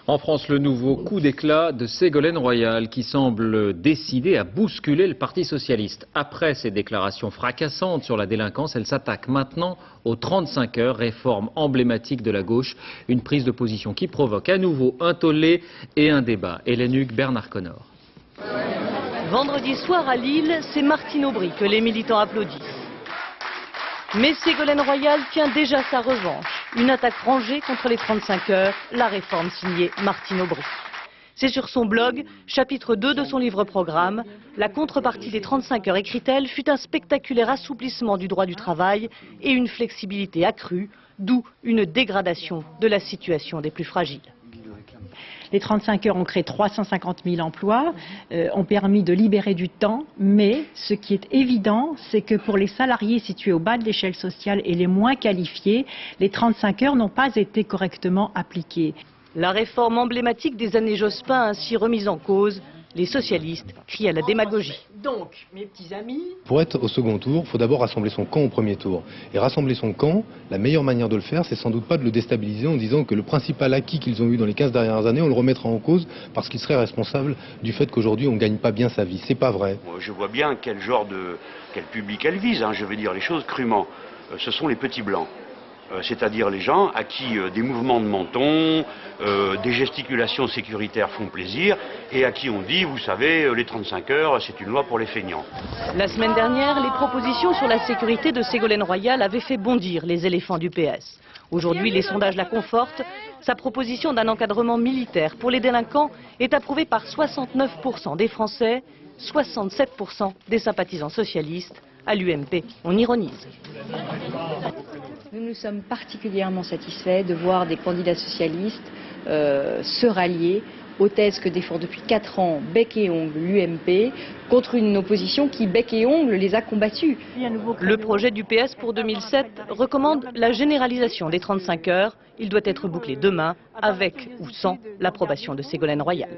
En France, le nouveau coup d'éclat de Ségolène Royal qui semble décidé à bousculer le Parti socialiste. Après ses déclarations fracassantes sur la délinquance, elle s'attaque maintenant aux 35 heures, réforme emblématique de la gauche. Une prise de position qui provoque à nouveau un tollé et un débat. Hélène Hugues, Bernard Connor. Vendredi soir à Lille, c'est Martine Aubry que les militants applaudissent. Mais Ségolène Royal tient déjà sa revanche. Une attaque rangée contre les 35 heures, la réforme signée Martine Aubry. C'est sur son blog, chapitre 2 de son livre programme. La contrepartie des 35 heures, écrit-elle, fut un spectaculaire assouplissement du droit du travail et une flexibilité accrue, d'où une dégradation de la situation des plus fragiles. Les 35 heures ont créé 350 000 emplois, ont permis de libérer du temps, mais ce qui est évident, c'est que pour les salariés situés au bas de l'échelle sociale et les moins qualifiés, les 35 heures n'ont pas été correctement appliquées. La réforme emblématique des années Jospin ainsi remise en cause, les socialistes crient à la démagogie. Donc, mes petits amis... Pour être au second tour, il faut d'abord rassembler son camp au premier tour. Et rassembler son camp, la meilleure manière de le faire, c'est sans doute pas de le déstabiliser en disant que le principal acquis qu'ils ont eu dans les 15 dernières années, on le remettra en cause parce qu'ils seraient responsables du fait qu'aujourd'hui on ne gagne pas bien sa vie. C'est pas vrai. Je vois bien quel public elle vise, je vais dire les choses crûment. Ce sont les petits blancs. C'est-à-dire les gens à qui des mouvements de menton, des gesticulations sécuritaires font plaisir et à qui on dit, vous savez, les 35 heures, c'est une loi pour les feignants. La semaine dernière, les propositions sur la sécurité de Ségolène Royal avaient fait bondir les éléphants du PS. Aujourd'hui, les sondages la confortent. Sa proposition d'un encadrement militaire pour les délinquants est approuvée par 69% des Français, 67% des sympathisants socialistes. À l'UMP, on ironise. Nous sommes particulièrement satisfaits de voir des candidats socialistes se rallier aux thèses que défend depuis 4 ans bec et ongle l'UMP contre une opposition qui bec et ongle les a combattus. Le projet du PS pour 2007 recommande la généralisation des 35 heures. Il doit être bouclé demain avec ou sans l'approbation de Ségolène Royal.